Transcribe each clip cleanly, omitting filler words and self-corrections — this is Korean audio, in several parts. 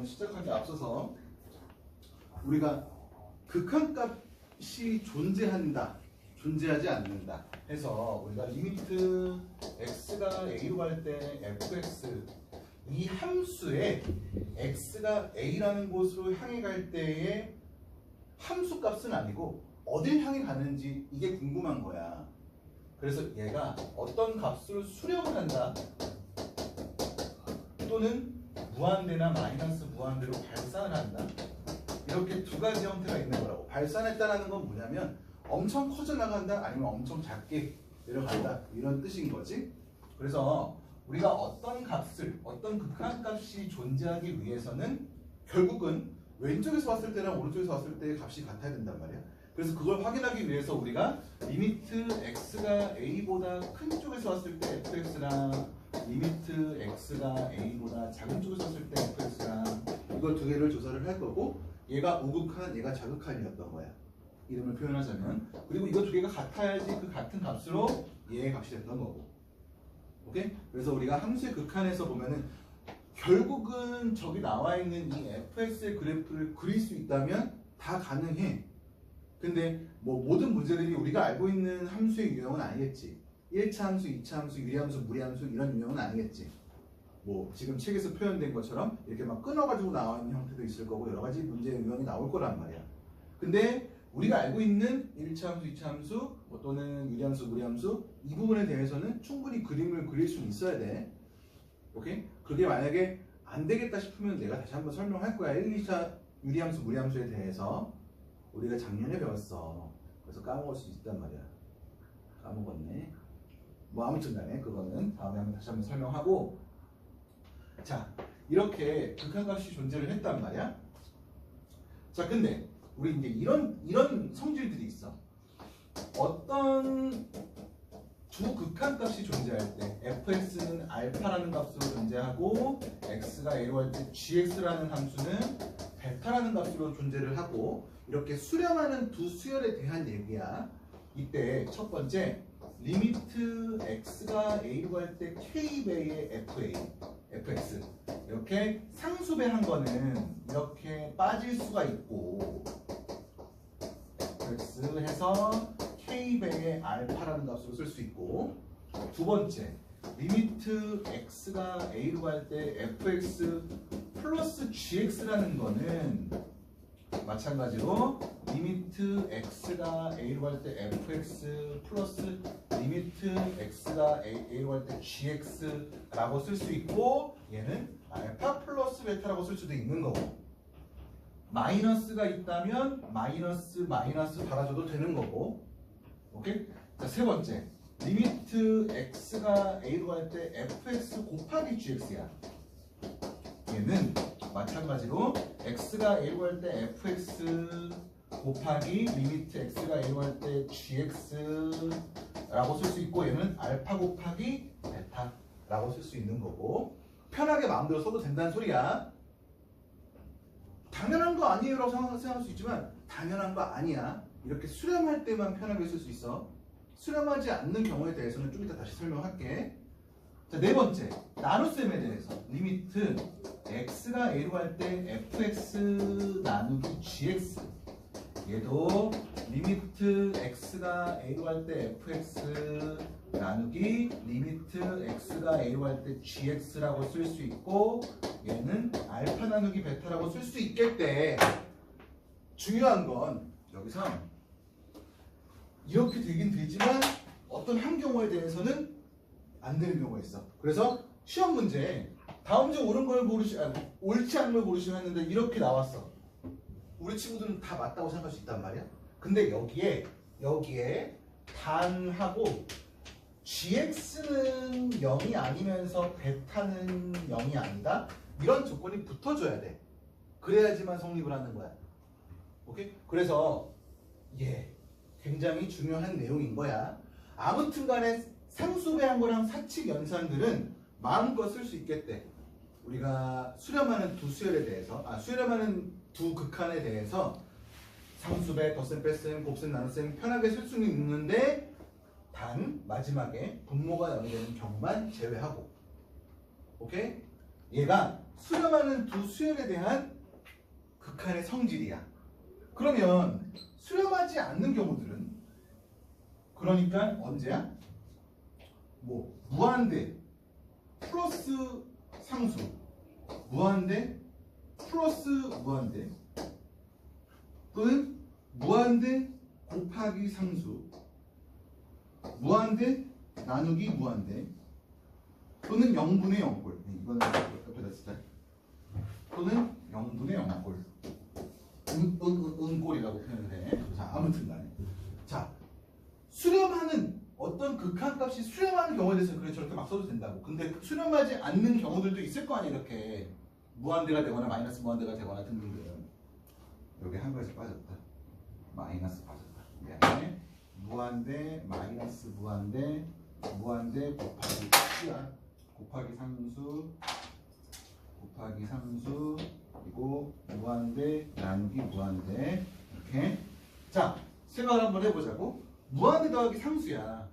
시작하기 앞서서 우리가 극한값이 존재한다, 존재하지 않는다 해서 우리가 리미트 x가 a로 갈 때 fx 이 함수에 x가 a라는 곳으로 향해 갈 때의 함수 값은 아니고 어딜 향해 가는지 이게 궁금한 거야. 그래서 얘가 어떤 값으로 수렴을 한다 또는 무한대나 마이너스 무한대로 발산을 한다. 이렇게 두 가지 형태가 있는 거라고. 발산했다라는 건 뭐냐면 엄청 커져 나간다 아니면 엄청 작게 내려간다 이런 뜻인 거지. 그래서 우리가 어떤 값을 어떤 극한값이 존재하기 위해서는 결국은 왼쪽에서 왔을 때랑 오른쪽에서 왔을 때의 값이 같아야 된단 말이야. 그래서 그걸 확인하기 위해서 우리가 리미트 x가 a보다 큰 쪽에서 왔을 때 fx랑 리미트 x가 a보다 작은 쪽에서 왔을 때 fx랑 이걸 두 개를 조사를 할 거고, 얘가 우극한 얘가 자극한이었던 거야. 이름을 표현하자면. 그리고 이거 두 개가 같아야지 그 같은 값으로 얘의 값이 됐던 거고. 오케이? 그래서 우리가 함수의 극한에서 보면은 결국은 저기 나와 있는 이 fx의 그래프를 그릴 수 있다면 다 가능해. 근데 뭐 모든 문제들이 우리가 알고 있는 함수의 유형은 아니겠지. 1차 함수, 2차 함수, 유리함수, 무리함수 이런 유형은 아니겠지. 뭐 지금 책에서 표현된 것처럼 이렇게 막 끊어가지고 나와 있는 형태도 있을 거고 여러 가지 문제의 유형이 나올 거란 말이야. 근데 우리가 알고 있는 1차 함수, 2차 함수 뭐 또는 유리함수, 무리함수 이 부분에 대해서는 충분히 그림을 그릴 수는 있어야 돼. 오케이? 그게 만약에 안 되겠다 싶으면 내가 다시 한번 설명할 거야. 1, 2차 유리함수, 무리함수에 대해서 우리가 작년에 배웠어. 그래서 까먹을 수 있단 말이야. 까먹었네. 뭐 아무튼 간에 그거는 다음에 한번 다시 한번 설명하고, 자 이렇게 극한값이 존재를 했단 말이야. 자 근데 우리 이제 이런 성질들이 있어. 어떤 두 극한값이 존재할 때 fx는 알파라는 값으로 존재하고 x가 a로 할 때 gx라는 함수는 베타라는 값으로 존재를 하고, 이렇게 수렴하는 두 수열에 대한 얘기야. 이때 첫 번째 리미트 x가 a로 갈 때 k배의 fx 이렇게 상수배한 거는 이렇게 빠질 수가 있고 fx 해서 k배의 알파라는 값으로 쓸 수 있고, 두 번째 리미트 x가 a로 갈 때 fx 플러스 gx라는 거는 마찬가지로 리미트 x가 a로 갈 때 fx 플러스 리미트 x가 a로 갈 때 gx라고 쓸 수 있고, 얘는 알파 플러스 베타라고 쓸 수도 있는 거고, 마이너스가 있다면 마이너스 달아줘도 되는 거고. 오케이? 자, 세 번째 리미트 x가 a로 갈 때 fx 곱하기 gx야. 얘는 마찬가지로 x가 a로 갈 때 fx 곱하기 리미트 x가 a로 갈 때 gx라고 쓸 수 있고, 얘는 알파 곱하기 베타라고 쓸 수 있는 거고. 편하게 마음대로 써도 된다는 소리야. 당연한 거 아니에요 라고 생각할 수 있지만 당연한 거 아니야. 이렇게 수렴할 때만 편하게 쓸 수 있어. 수렴하지 않는 경우에 대해서는 좀 이따 다시 설명할게. 자, 네 번째 나눗셈에 대해서 리미트 x가 a로 갈 때 fx 나누기 gx, 얘도 리미트 x가 a로 갈 때 fx 나누기 리미트 x가 a로 갈 때 gx라고 쓸 수 있고, 얘는 알파 나누기 베타라고 쓸 수 있겠대. 중요한 건 여기서 이렇게 되긴 되지만 어떤 한 경우에 대해서는 안 되는 경우가 있어. 그래서 시험 문제 다음 중 옳은 걸 옳지 않은 걸 고르시면 했는데 이렇게 나왔어. 우리 친구들은 다 맞다고 생각할 수 있단 말이야. 근데 여기에 단하고 gx는 0이 아니면서 베타는 0이 아니다, 이런 조건이 붙어줘야 돼. 그래야지만 성립을 하는 거야. 오케이? 그래서 굉장히 중요한 내용인 거야. 아무튼 간에 상수배한 거랑 사칙 연산들은 마음껏 쓸 수 있겠대. 우리가 수렴하는 두 수열에 대해서, 수렴하는 두 극한에 대해서 상수배, 덧셈, 뺄셈, 곱셈, 나눗셈 편하게 쓸 수는 있는데 단 마지막에 분모가 0이 되는 경우만 제외하고. 오케이? 얘가 수렴하는 두 수열에 대한 극한의 성질이야. 그러면 수렴하지 않는 경우들은 그러니까 언제야? 뭐 무한대 플러스 상수, 무한대 플러스 무한대, 또는 무한대 곱하기 상수, 무한대 나누기 무한대, 또는 0분의 0꼴. 이거는 옆에다 쓰자. 또는 0분의 0꼴. 은꼴이라고 표현을 해. 자, 아무튼 간에. 자, 수렴하는 어떤 극한값이 수렴하는 경우에 대해서 그래 저렇게 막 써도 된다고. 근데 수렴하지 않는 경우들도 있을 거 아니야. 이렇게 무한대가 되거나 마이너스 무한대가 되거나 등등등. 여기 한 가지 빠졌다. 마이너스 빠졌다. 미안해. 무한대 마이너스 무한대 무한대 곱하기 C야. 곱하기 상수 곱하기 상수 그리고 무한대 나누기 무한대. 이렇게. 자, 생각을 한번 해보자고. 무한대 더하기 상수야.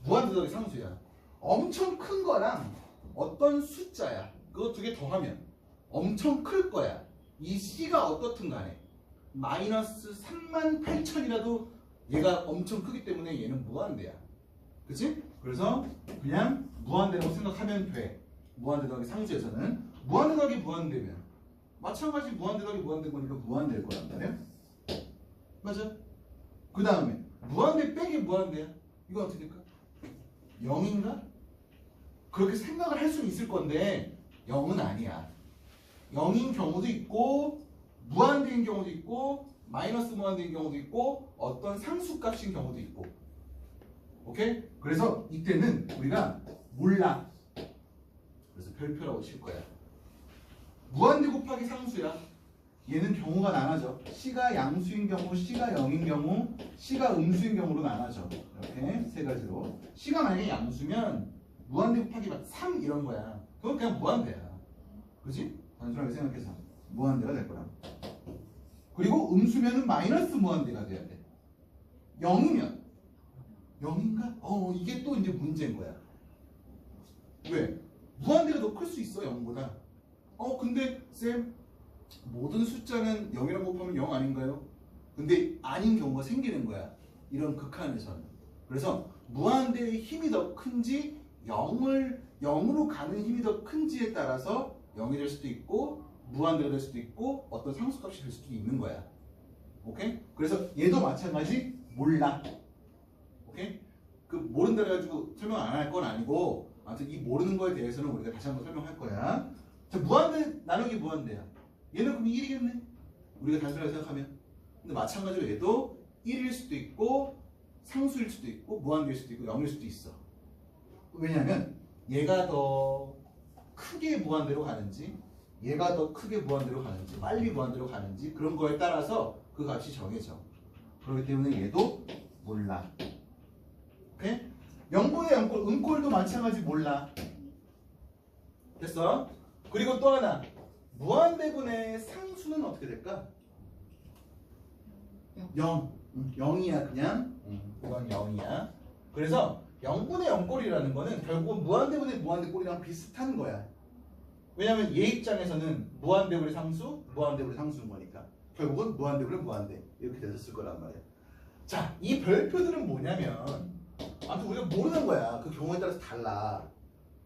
무한대 더하기 상수야. 엄청 큰 거랑 어떤 숫자야. 그거 두 개 더하면 엄청 클 거야. 이 C가 어떻든 간에 마이너스 38,000이라도 얘가 엄청 크기 때문에 얘는 무한대야. 그치? 그래서 그냥 무한대라고 생각하면 돼. 무한대 더하기 상수에서는 무한대 더하기 무한대면 마찬가지 무한대 더하기 무한대 거니까 무한대일 거란 말이야. 맞아? 그 다음에 무한대 빼기 무한대야. 이거 어떻게 될까? 0인가? 그렇게 생각을 할 수는 있을 건데 0은 아니야. 0인 경우도 있고 무한대인 경우도 있고 마이너스 무한대인 경우도 있고 어떤 상수값인 경우도 있고. 오케이? 그래서 이때는 우리가 몰라. 그래서 별표라고 칠 거야. 무한대 곱하기 상수야. 얘는 경우가 나눠져. C가 양수인 경우, C가 0인 경우, C가 음수인 경우로 나눠져. 이렇게 세 가지로. C가 만약에 양수면 무한대 곱하기 3 이런 거야. 그건 그냥 무한대야. 그지? 단순하게 생각해서 무한대가 될 거야. 그리고 음수면은 마이너스 무한대가 돼야 돼. 0이면 0인가? 이게 또 이제 문제인 거야. 왜? 무한대가 더 클 수 있어 0보다. 근데 쌤 모든 숫자는 0이라고 곱하면 0 아닌가요? 근데 아닌 경우가 생기는 거야. 이런 극한에서는. 그래서 무한대의 힘이 더 큰지 0으로 가는 힘이 더 큰지에 따라서 0이 될 수도 있고 무한대가 될 수도 있고 어떤 상수값이 될 수도 있는 거야. 오케이? 그래서 얘도 마찬가지 몰라. 오케이? 그 모른다 해가지고 설명 안 할 건 아니고 아무튼 이 모르는 거에 대해서는 우리가 다시 한번 설명할 거야. 자, 무한대 나누기 무한대야. 얘는 그럼 1이겠네? 우리가 단순하게 생각하면. 근데 마찬가지로 얘도 1일 수도 있고 상수일 수도 있고 무한대일 수도 있고 0일 수도 있어. 왜냐면 얘가 더 크게 무한대로 가는지 얘가 더 크게 무한대로 가는지 빨리 무한대로 가는지 그런 거에 따라서 그 값이 정해져. 그렇기 때문에 얘도 몰라. 오케이? 0분의 0꼴, 음꼴도 마찬가지 몰라. 됐어? 그리고 또 하나 무한대분의 상수는 어떻게 될까? 0. 0이야 그냥. 이건 0이야. 그래서 0분의 0꼴이라는 거는 결국은 무한대분의 무한대꼴이랑 비슷한 거야. 왜냐면 얘 입장에서는 무한대분의 상수, 무한대분의 상수인 거니까 결국은 무한대분의 무한대 이렇게 됐을 거란 말이야. 자, 이 별표들은 뭐냐면 아무튼 우리가 모르는 거야. 그 경우에 따라서 달라.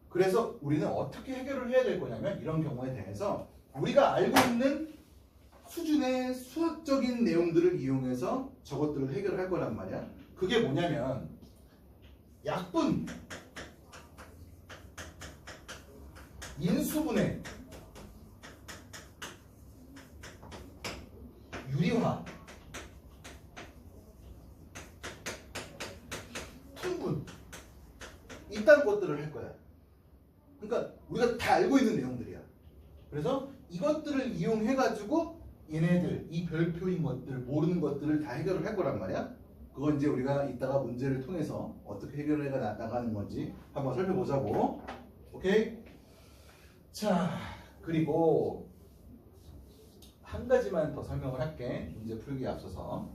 그래서 우리는 어떻게 해결을 해야 될 거냐면 이런 경우에 대해서 우리가 알고 있는 수준의 수학적인 내용들을 이용해서 저것들을 해결할 거란 말이야. 그게 뭐냐면 약분, 인수분해, 유리화, 통분 이딴 것들을 할 거야. 그러니까 우리가 다 알고 있는 내용들이야. 그래서 이것들을 이용해가지고 얘네들, 이 별표인 것들, 모르는 것들을 다 해결을 할 거란 말이야. 그건 이제 우리가 이따가 문제를 통해서 어떻게 해결을 해 나가는 건지 한번 살펴보자고. 오케이? 자, 그리고 한 가지만 더 설명을 할게. 문제 풀기에 앞서서.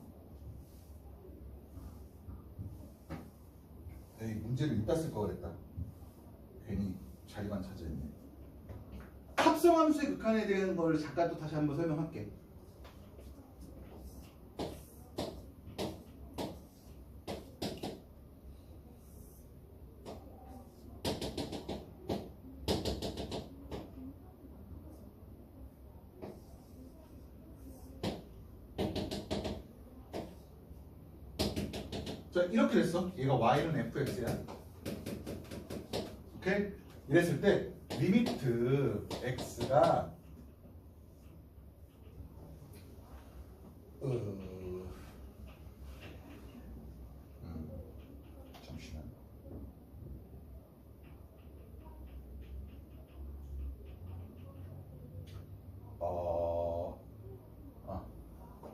에이, 문제를 이따 쓸 거 그랬다. 괜히 자리만 찾아있네. 합성함수의 극한에 대한 걸 잠깐 또 다시 한번 설명할게. 자, 이렇게 됐어. 얘가 y는 fx야. 오케이? 이랬을 때 리미트 x가 잠시만.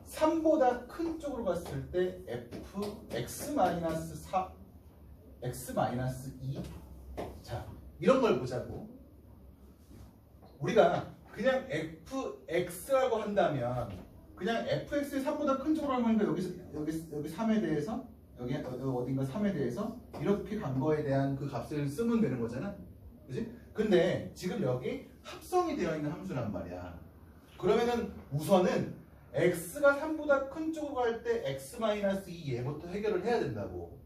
3보다 큰 쪽으로 갔을 때 fx-4 x-2 자, 이런 걸 보자고. 우리가 그냥 fx라고 한다면 그냥 fx의 3보다 큰 쪽으로 하면 여기 3에 대해서 여기 어딘가 3에 대해서 이렇게 간 거에 대한 그 값을 쓰면 되는 거잖아. 그지? 근데 지금 여기 합성이 되어 있는 함수란 말이야. 그러면은 우선은 x가 3보다 큰 쪽으로 갈 때 x-2 얘부터 해결을 해야 된다고.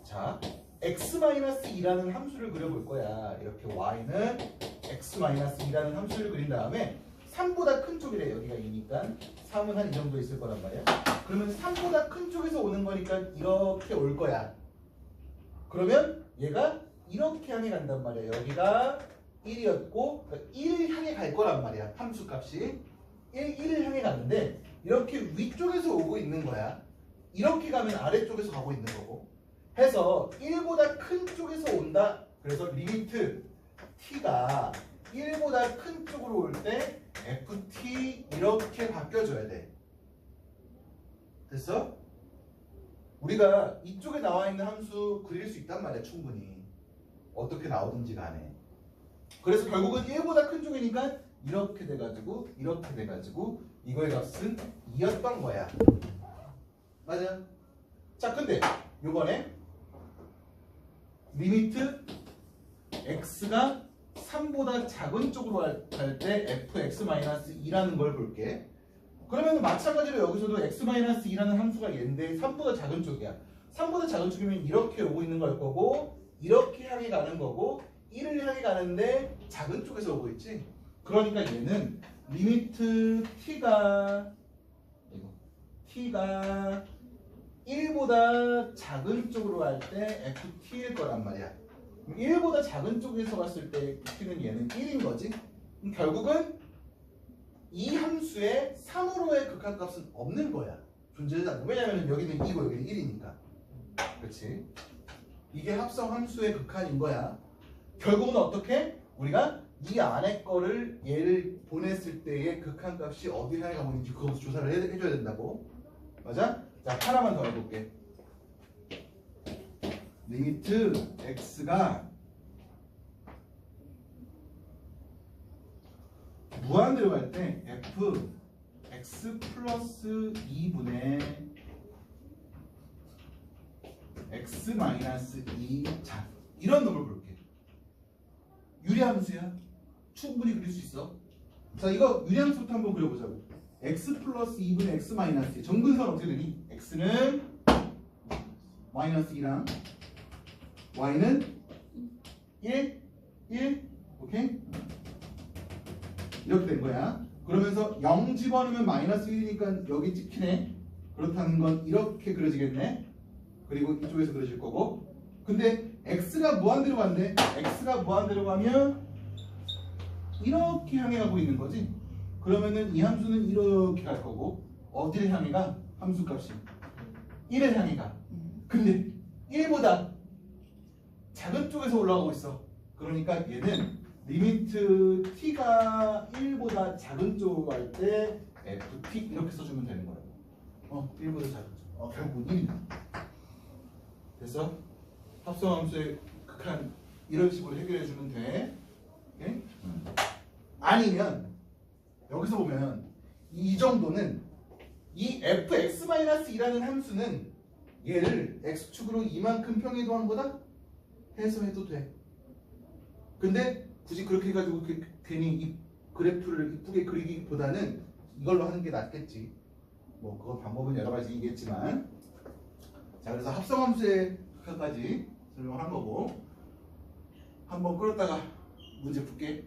자, x-2라는 함수를 그려볼 거야. 이렇게 y는 x-2라는 함수를 그린 다음에 3보다 큰 쪽이래. 여기가 2니까 3은 한 이 정도 있을 거란 말이야. 그러면 3보다 큰 쪽에서 오는 거니까 이렇게 올 거야. 그러면 얘가 이렇게 향해 간단 말이야. 여기가 1이었고 1 향해 갈 거란 말이야. 함수 값이 1을 향해 가는데 이렇게 위쪽에서 오고 있는 거야. 이렇게 가면 아래쪽에서 가고 있는 거고 해서 1보다 큰 쪽에서 온다. 그래서 리미트 t가 1보다 큰 쪽으로 올 때 ft 이렇게 바뀌어줘야 돼. 됐어? 우리가 이쪽에 나와 있는 함수 그릴 수 있단 말이야. 충분히 어떻게 나오든지 간에. 그래서 결국은 1보다 큰 쪽이니까 이렇게 돼가지고 이렇게 돼가지고 이거의 값은 2였던 거야. 맞아? 자, 근데 요번에 리미트 x가 3보다 작은 쪽으로 갈 때 fx-2라는 걸 볼게. 그러면 마찬가지로 여기서도 x-2라는 함수가 얘인데 3보다 작은 쪽이야. 3보다 작은 쪽이면 이렇게 오고 있는 걸 거고 이렇게 향해 가는 거고 1을 향해 가는데 작은 쪽에서 오고 있지. 그러니까 얘는 리미트 t가 1보다 작은 쪽으로 갈 때 ft일 거란 말이야. 1보다 작은 쪽에서 갔을 때 t는 얘는 1인 거지. 결국은 이 함수의 3으로의 극한값은 없는 거야. 존재하지 않는. 왜냐면 여기는 2고 여기는 1이니까. 그렇지? 이게 합성 함수의 극한인 거야. 결국은 어떻게? 우리가 이 안에 거를 얘를 보냈을 때의 극한값이 어디 향해 가고 있는지 그것도 조사를 해줘야 된다고. 맞아? 자, 하나만 더 해볼게. 리미트 x가 무한대로 갈 때 f x 플러스 2분의 x 마이너스 2 자, 이런 놈을 볼게. 유리함수야. 충분히 그릴 수 있어. 자, 이거 유리함수부터 한번 그려보자고. x 플러스 2분의 x 마이너스 2 정근선 어떻게 되니? x는 마이너스 2랑 y는 1, 1 오케이? 이렇게 된 거야. 그러면서 0 집어넣으면 마이너스 1이니까 여기 찍히네. 그렇다는 건 이렇게 그려지겠네. 그리고 이쪽에서 그려질 거고. 근데 x가 무한대로 간대. x가 무한대로 가면 이렇게 향해 가고 있는 거지. 그러면은 이 함수는 이렇게 갈 거고 어디를 향해 가? 함수 값이 1을 향해 가. 근데 1보다 작은 쪽에서 올라가고 있어. 그러니까 얘는 리미트 t가 1보다 작은 쪽으로 갈 때 ft 이렇게 써주면 되는 거야. 1보다 작은 쪽. 결국 1이다. 그래서 합성함수의 극한 이런 식으로 해결해주면 돼. 오케이? 아니면 여기서 보면 이 정도는 이 fx-2라는 함수는 얘를 x축으로 이만큼 평이동한 거다 해서 해도 돼. 근데 굳이 그렇게 해가지고 괜히 이 그래프를 이쁘게 그리기보다는 이걸로 하는 게 낫겠지. 뭐 그건 방법은 여러 가지이겠지만, 자 그래서 합성함수의 극한까지 설명을 한 거고, 한번 끌었다가 문제 풀게.